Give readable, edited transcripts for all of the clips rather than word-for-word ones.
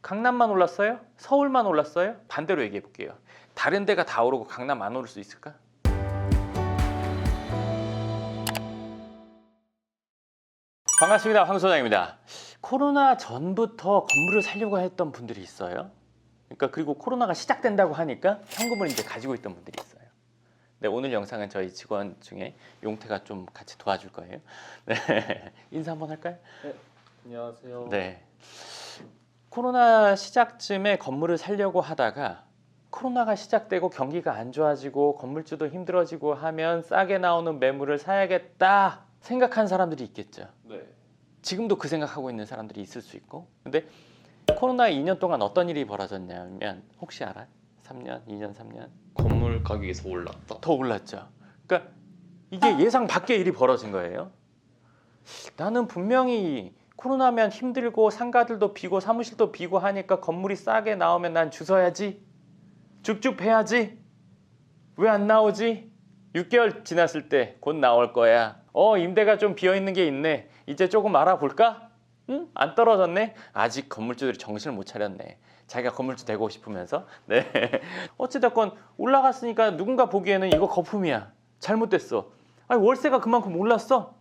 강남만 올랐어요? 서울만 올랐어요? 반대로 얘기해 볼게요. 다른 데가 다 오르고 강남 안 오를 수 있을까? 반갑습니다. 황 소장입니다. 코로나 전부터 건물을 사려고 했던 분들이 있어요. 그러니까 그리고 코로나가 시작된다고 하니까 현금을 이제 가지고 있던 분들이 있어요. 네, 오늘 영상은 저희 직원 중에 용태가 좀 같이 도와줄 거예요. 네, 인사 한번 할까요? 네, 안녕하세요. 네, 코로나 시작쯤에 건물을 사려고 하다가 코로나가 시작되고 경기가 안 좋아지고 건물주도 힘들어지고 하면 싸게 나오는 매물을 사야겠다 생각한 사람들이 있겠죠. 네. 지금도 그 생각하고 있는 사람들이 있을 수 있고, 근데 코로나 2년 동안 어떤 일이 벌어졌냐면 혹시 알아요? 3년, 2년, 3년 건물 가격이 더 올랐다. 더 올랐죠. 그러니까 이게 예상 밖의 일이 벌어진 거예요. 나는 분명히 코로나면 힘들고 상가들도 비고 사무실도 비고 하니까 건물이 싸게 나오면 난 주서야지, 쭉쭉 패야지. 왜 안 나오지? 6개월 지났을 때 곧 나올 거야. 임대가 좀 비어있는 게 있네. 이제 조금 알아볼까? 응? 안 떨어졌네? 아직 건물주들이 정신을 못 차렸네. 자기가 건물주 되고 싶으면서. 네. 어찌됐건 올라갔으니까 누군가 보기에는 이거 거품이야. 잘못됐어. 아니, 월세가 그만큼 올랐어.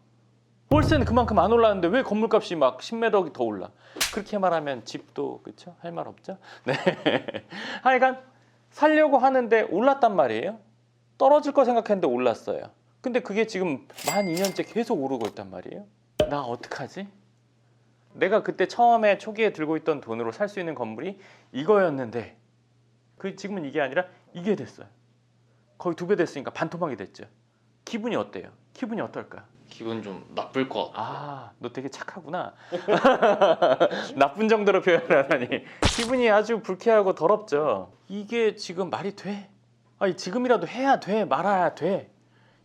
월세는 그만큼 안 올랐는데 왜 건물값이 막 10매덕이 더 올라? 그렇게 말하면 집도 그쵸? 할 말 없죠? 네. 하여간 살려고 하는데 올랐단 말이에요. 떨어질 거 생각했는데 올랐어요. 근데 그게 지금 만 2년째 계속 오르고 있단 말이에요. 나 어떡하지? 내가 그때 처음에 초기에 들고 있던 돈으로 살 수 있는 건물이 이거였는데 그 지금은 이게 아니라 이게 됐어요. 거의 2배 됐으니까 반토막이 됐죠. 기분이 어때요? 기분이 어떨까? 기분 좀 나쁠 것 같아요. 아, 너 되게 착하구나. 나쁜 정도로 표현하다니. 기분이 아주 불쾌하고 더럽죠. 이게 지금 말이 돼? 아니, 지금이라도 해야 돼? 말아야 돼?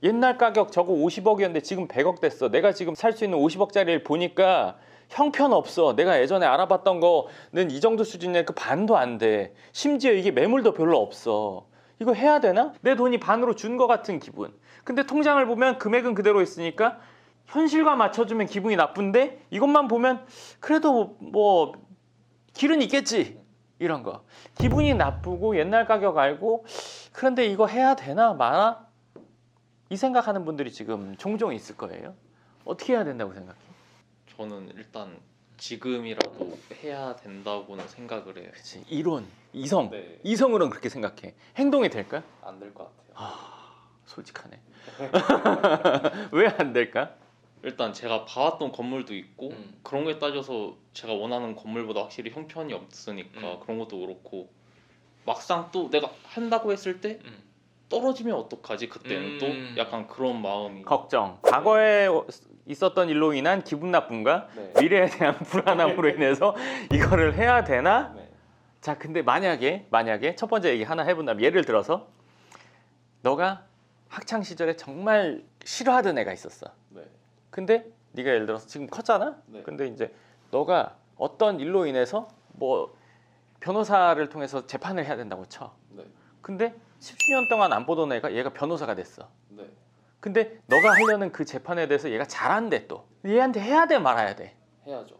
옛날 가격 저거 50억이었는데 지금 100억 됐어. 내가 지금 살 수 있는 50억짜리를 보니까 형편없어. 내가 예전에 알아봤던 거는 이 정도 수준이니까 그 반도 안 돼. 심지어 이게 매물도 별로 없어. 이거 해야 되나? 내 돈이 반으로 준 거 같은 기분. 근데 통장을 보면 금액은 그대로 있으니까 현실과 맞춰주면 기분이 나쁜데 이것만 보면 그래도 뭐 길은 있겠지. 이런 거. 기분이 나쁘고 옛날 가격 알고 그런데 이거 해야 되나 마나? 이 생각하는 분들이 지금 종종 있을 거예요. 어떻게 해야 된다고 생각해? 저는 일단 지금이라도 해야 된다고는 생각을 해요. 그치. 이론, 이성. 네. 이성으로는 그렇게 생각해. 행동이 될까? 안 될 것 같아요. 솔직하네. 왜 안 될까? 일단 제가 봐왔던 건물도 있고 그런 거에 따져서 제가 원하는 건물보다 확실히 형편이 없으니까 그런 것도 그렇고 막상 또 내가 한다고 했을 때 떨어지면 어떡하지? 그때는 또 약간 그런 마음이 걱정. 과거에 있었던 일로 인한 기분 나쁨과 네. 미래에 대한 불안함으로 인해서 이거를 해야 되나? 네. 자, 근데 만약에 첫 번째 얘기 하나 해본다면 예를 들어서 너가 학창 시절에 정말 싫어하던 애가 있었어. 네. 근데 네가 예를 들어서 지금 컸잖아. 네. 근데 이제 너가 어떤 일로 인해서 뭐 변호사를 통해서 재판을 해야 된다고 쳐. 네. 근데 10수년 동안 안 보던 애가 얘가 변호사가 됐어. 네. 근데 너가 하려는 그 재판에 대해서 얘가 잘한대 또. 얘한테 해야 돼 말아야 돼? 해야죠.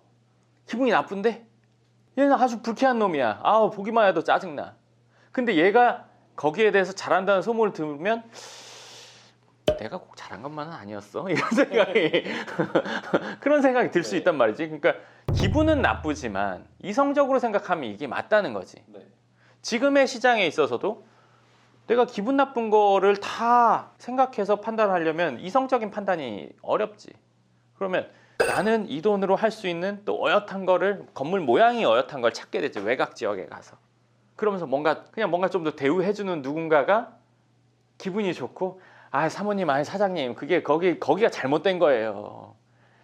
기분이 나쁜데? 얘는 아주 불쾌한 놈이야. 아우 보기만 해도 짜증나. 근데 얘가 거기에 대해서 잘한다는 소문을 들으면 내가 꼭 잘한 것만은 아니었어. 이런 생각이 그런 생각이 들 수 네. 있단 말이지. 그러니까 기분은 나쁘지만 이성적으로 생각하면 이게 맞다는 거지. 네. 지금의 시장에 있어서도 내가 기분 나쁜 거를 다 생각해서 판단하려면 이성적인 판단이 어렵지. 그러면 나는 이 돈으로 할 수 있는 또 어엿한 거를, 건물 모양이 어엿한 걸 찾게 되지. 외곽 지역에 가서. 그러면서 뭔가 좀 더 대우해주는 누군가가 기분이 좋고, 아 사모님, 아니 사장님, 그게 거기가 잘못된 거예요.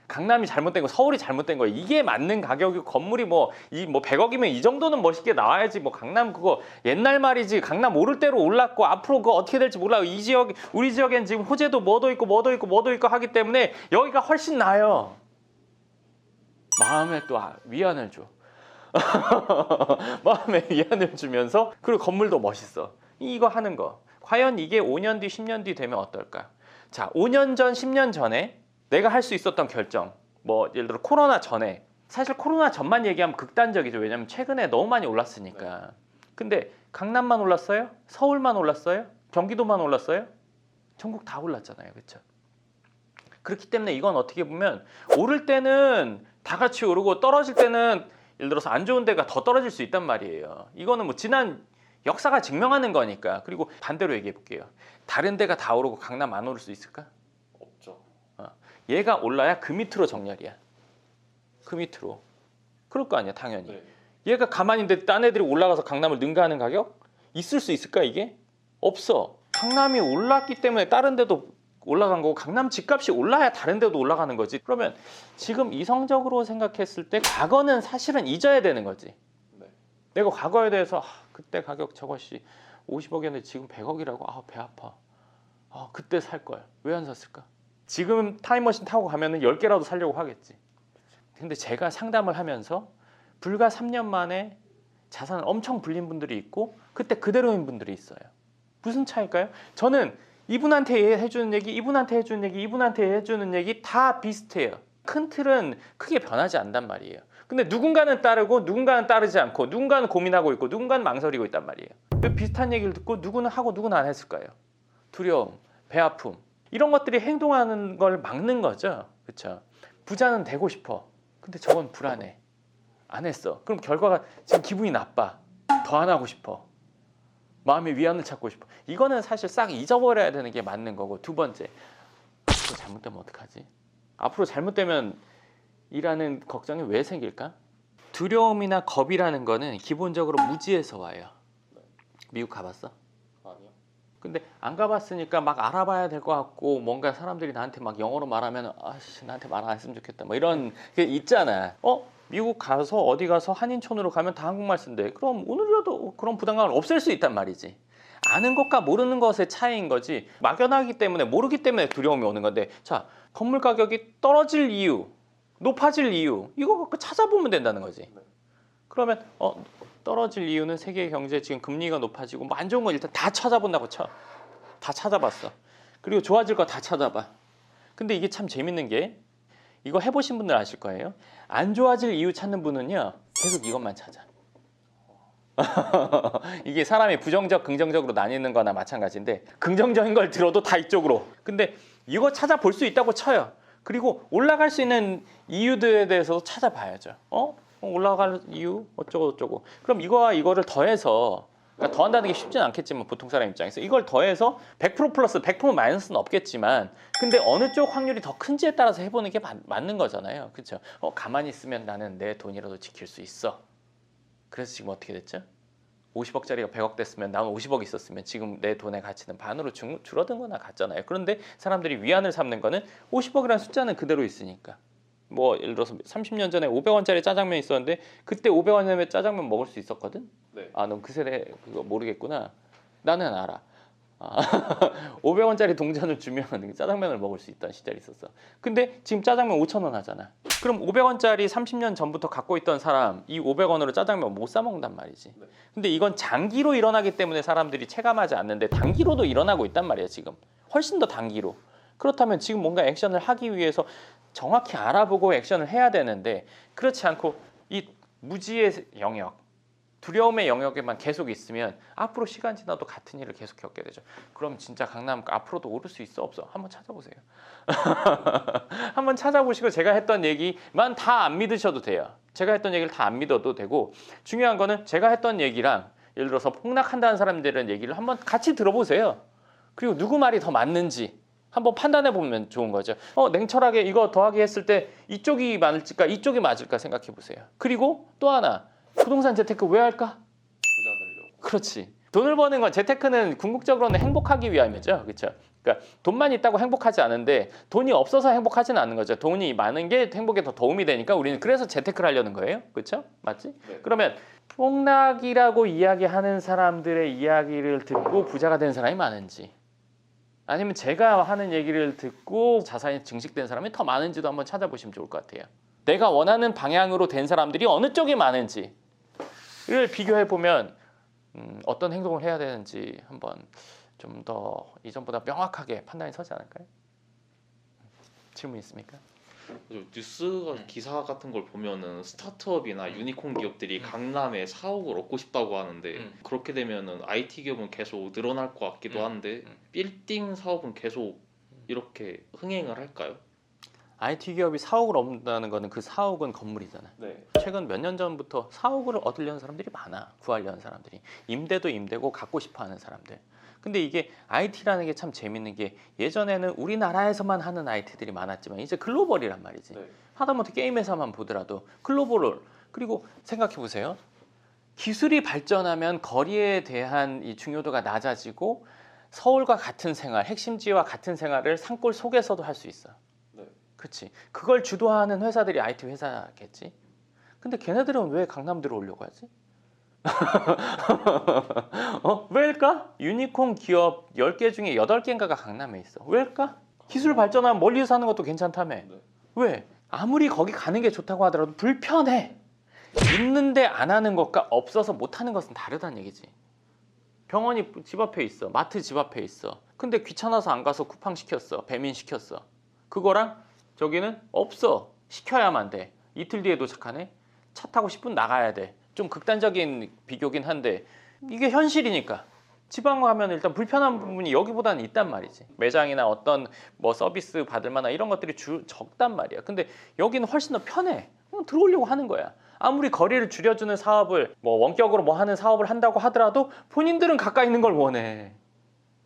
강남이 잘못된 거, 서울이 잘못된 거예요. 이게 맞는 가격이고 건물이 뭐 100억이면 이 정도는 멋있게 나와야지. 뭐 강남 그거 옛날 말이지. 강남 오를 대로 올랐고 앞으로 그거 어떻게 될지 몰라요. 이 지역, 우리 지역엔 지금 호재도 뭐도 있고 하기 때문에 여기가 훨씬 나아요. 마음에 또 위안을 줘. 마음에 위안을 주면서, 그리고 건물도 멋있어. 이거 하는 거. 과연 이게 5년 뒤, 10년 뒤 되면 어떨까? 자, 5년 전, 10년 전에 내가 할 수 있었던 결정, 뭐 예를 들어 코로나 전에 사실 코로나 전만 얘기하면 극단적이죠. 왜냐하면 최근에 너무 많이 올랐으니까. 근데 강남만 올랐어요? 서울만 올랐어요? 경기도만 올랐어요? 전국 다 올랐잖아요. 그렇죠? 그렇기 때문에 이건 어떻게 보면 오를 때는 다 같이 오르고 떨어질 때는 예를 들어서 안 좋은 데가 더 떨어질 수 있단 말이에요. 이거는 뭐 지난 역사가 증명하는 거니까. 그리고 반대로 얘기해 볼게요. 다른 데가 다 오르고 강남 안 오를 수 있을까? 없죠. 얘가 올라야 그 밑으로 정렬이야. 그 밑으로. 그럴 거 아니야 당연히. 네. 얘가 가만히 있는데 딴 애들이 올라가서 강남을 능가하는 가격? 있을 수 있을까 이게? 없어. 강남이 올랐기 때문에 다른 데도 올라간 거고 강남 집값이 올라야 다른 데도 올라가는 거지. 그러면 지금 이성적으로 생각했을 때 과거는 사실은 잊어야 되는 거지. 네. 내가 과거에 대해서 그때 가격 저것이 50억이었는데 지금 100억이라고 배 아파. 그때 살 걸. 왜 안 샀을까? 지금 타임머신 타고 가면은 10개라도 살려고 하겠지. 근데 제가 상담을 하면서 불과 3년 만에 자산을 엄청 불린 분들이 있고 그때 그대로인 분들이 있어요. 무슨 차이일까요? 저는 이분한테 해주는 얘기, 이분한테 해주는 얘기, 이분한테 해주는 얘기 다 비슷해요. 큰 틀은 크게 변하지 않단 말이에요. 근데 누군가는 따르고 누군가는 따르지 않고 누군가는 고민하고 있고 누군가는 망설이고 있단 말이에요. 그 비슷한 얘기를 듣고 누구는 하고 누구는 안 했을까요? 두려움, 배 아픔 이런 것들이 행동하는 걸 막는 거죠. 그렇죠? 부자는 되고 싶어. 근데 저건 불안해. 안 했어. 그럼 결과가 지금 기분이 나빠. 더 안 하고 싶어. 마음의 위안을 찾고 싶어. 이거는 사실 싹 잊어버려야 되는 게 맞는 거고. 두 번째, 앞으로 잘못되면 어떡하지? 앞으로 잘못되면 이라는 걱정이 왜 생길까? 두려움이나 겁이라는 거는 기본적으로 무지에서 와요. 미국 가봤어? 아니요. 근데 안 가봤으니까 막 알아봐야 될 것 같고 뭔가 사람들이 나한테 막 영어로 말하면 아씨 나한테 말 안 했으면 좋겠다 뭐 이런 게 있잖아. 미국 가서 어디 가서 한인촌으로 가면 다 한국말 쓴대. 그럼 오늘이라도 그런 부담감을 없앨 수 있단 말이지. 아는 것과 모르는 것의 차이인 거지. 막연하기 때문에 모르기 때문에 두려움이 오는 건데 자 건물 가격이 떨어질 이유 높아질 이유 이거 갖고 찾아보면 된다는 거지. 그러면 떨어질 이유는 세계 경제 지금 금리가 높아지고 뭐 안 좋은 건 일단 다 찾아본다고 쳐. 다 찾아봤어. 그리고 좋아질 거 다 찾아봐. 근데 이게 참 재밌는 게 이거 해보신 분들 아실 거예요. 안 좋아질 이유 찾는 분은요 계속 이것만 찾아. 이게 사람이 부정적 긍정적으로 나뉘는 거나 마찬가지인데 긍정적인 걸 들어도 다 이쪽으로. 근데 이거 찾아볼 수 있다고 쳐요. 그리고 올라갈 수 있는 이유들에 대해서도 찾아봐야죠. 올라갈 이유 어쩌고 저쩌고. 그럼 이거와 이거를 더해서 그러니까 더한다는 게 쉽진 않겠지만 보통 사람 입장에서 이걸 더해서 100% 플러스 100% 마이너스는 없겠지만 근데 어느 쪽 확률이 더 큰지에 따라서 해보는 게 맞는 거잖아요. 그렇죠? 가만히 있으면 나는 내 돈이라도 지킬 수 있어. 그래서 지금 어떻게 됐죠? 50억짜리가 100억 됐으면 나는 50억 있었으면 지금 내 돈의 가치는 반으로 줄어든 거나 같잖아요. 그런데 사람들이 위안을 삼는 거는 50억이라는 숫자는 그대로 있으니까. 뭐 예를 들어서 30년 전에 500원짜리 짜장면 있었는데 그때 500원에 짜장면 먹을 수 있었거든? 네. 넌 그 세대 그거 모르겠구나. 나는 알아. 500원짜리 동전을 주면 짜장면을 먹을 수 있던 시절이 있었어. 근데 지금 짜장면 5,000원 하잖아. 그럼 500원짜리 30년 전부터 갖고 있던 사람 이 500원으로 짜장면 못 사 먹는단 말이지. 네. 근데 이건 장기로 일어나기 때문에 사람들이 체감하지 않는데 단기로도 일어나고 있단 말이야 지금. 훨씬 더 단기로. 그렇다면 지금 뭔가 액션을 하기 위해서 정확히 알아보고 액션을 해야 되는데 그렇지 않고 이 무지의 영역 두려움의 영역에만 계속 있으면 앞으로 시간 지나도 같은 일을 계속 겪게 되죠. 그럼 진짜 강남 앞으로도 오를 수 있어 없어? 한번 찾아보세요. 한번 찾아보시고 제가 했던 얘기만 다 안 믿으셔도 돼요. 제가 했던 얘기를 다 안 믿어도 되고 중요한 거는 제가 했던 얘기랑 예를 들어서 폭락한다는 사람들의 얘기를 한번 같이 들어보세요. 그리고 누구 말이 더 맞는지 한번 판단해 보면 좋은 거죠. 냉철하게 이거 더하기 했을 때 이쪽이 맞을까 이쪽이 맞을까 생각해 보세요. 그리고 또 하나 부동산 재테크 왜 할까? 부자 되려고. 그렇지. 돈을 버는 건 재테크는 궁극적으로는 행복하기 위함이죠. 그렇죠? 그러니까 돈만 있다고 행복하지 않은데 돈이 없어서 행복하지는 않는 거죠. 돈이 많은 게 행복에 더 도움이 되니까 우리는 그래서 재테크를 하려는 거예요. 그렇죠? 맞지? 네. 그러면 폭락이라고 이야기하는 사람들의 이야기를 듣고 부자가 된 사람이 많은지 아니면 제가 하는 얘기를 듣고 자산이 증식된 사람이 더 많은지도 한번 찾아보시면 좋을 것 같아요. 내가 원하는 방향으로 된 사람들이 어느 쪽이 많은지를 비교해 보면 어떤 행동을 해야 되는지 한번 좀 더 이전보다 명확하게 판단이 서지 않을까요? 질문 있습니까? 그래서 뉴스 기사 같은 걸 보면은 스타트업이나 유니콘 기업들이 강남에 사옥을 얻고 싶다고 하는데 그렇게 되면은 IT 기업은 계속 늘어날 것 같기도 한데 빌딩 사업은 계속 이렇게 흥행을 할까요? IT 기업이 사옥을 얻는다는 거는 그 사옥은 건물이잖아. 네. 최근 몇 년 전부터 사옥을 얻으려는 사람들이 많아. 구하려는 사람들이. 임대도 임대고 갖고 싶어 하는 사람들. 근데 이게 IT라는 게 참 재밌는 게 예전에는 우리나라에서만 하는 IT들이 많았지만 이제 글로벌이란 말이지. 네. 하다못해 게임 회사만 보더라도 글로벌. 그리고 생각해 보세요. 기술이 발전하면 거리에 대한 이 중요도가 낮아지고 서울과 같은 생활, 핵심지와 같은 생활을 산골 속에서도 할 수 있어. 그렇지. 그걸 주도하는 회사들이 IT 회사겠지. 근데 걔네들은 왜 강남 들어오려고 하지? 왜일까? 유니콘 기업 10개 중에 8개인가가 강남에 있어. 왜일까? 기술 발전하면 멀리 사는 것도 괜찮다며. 왜? 아무리 거기 가는 게 좋다고 하더라도 불편해. 있는데 안 하는 것과 없어서 못 하는 것은 다르다는 얘기지. 병원이 집 앞에 있어. 마트 집 앞에 있어. 근데 귀찮아서 안 가서 쿠팡 시켰어. 배민 시켰어. 그거랑 저기는 없어. 시켜야만 돼. 이틀 뒤에 도착하네. 차 타고 10분 나가야 돼. 좀 극단적인 비교긴 한데 이게 현실이니까. 지방 가면 일단 불편한 부분이 여기보다는 있단 말이지. 매장이나 어떤 뭐 서비스 받을 만한 이런 것들이 적단 말이야. 근데 여기는 훨씬 더 편해. 들어오려고 하는 거야. 아무리 거리를 줄여주는 사업을 뭐 원격으로 뭐 하는 사업을 한다고 하더라도 본인들은 가까이 있는 걸 원해.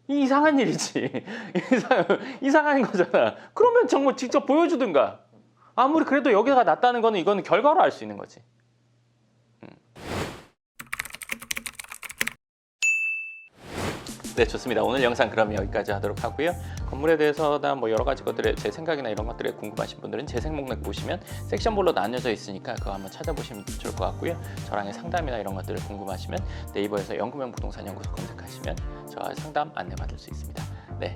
이상한 일이지. 이상한 거잖아. 그러면 정말 직접 보여주든가. 아무리 그래도 여기가 낫다는 거는 이거는 결과로 알 수 있는 거지. 네, 좋습니다. 오늘 영상 그럼 여기까지 하도록 하고요. 건물에 대해서나 뭐 여러 가지 것들에 제 생각이나 이런 것들에 궁금하신 분들은 재생 목록 보시면 섹션별로 나뉘어져 있으니까 그거 한번 찾아보시면 좋을 것 같고요. 저랑의 상담이나 이런 것들을 궁금하시면 네이버에서 연구명 부동산 연구소 검색하시면 저와 상담 안내받을 수 있습니다. 네,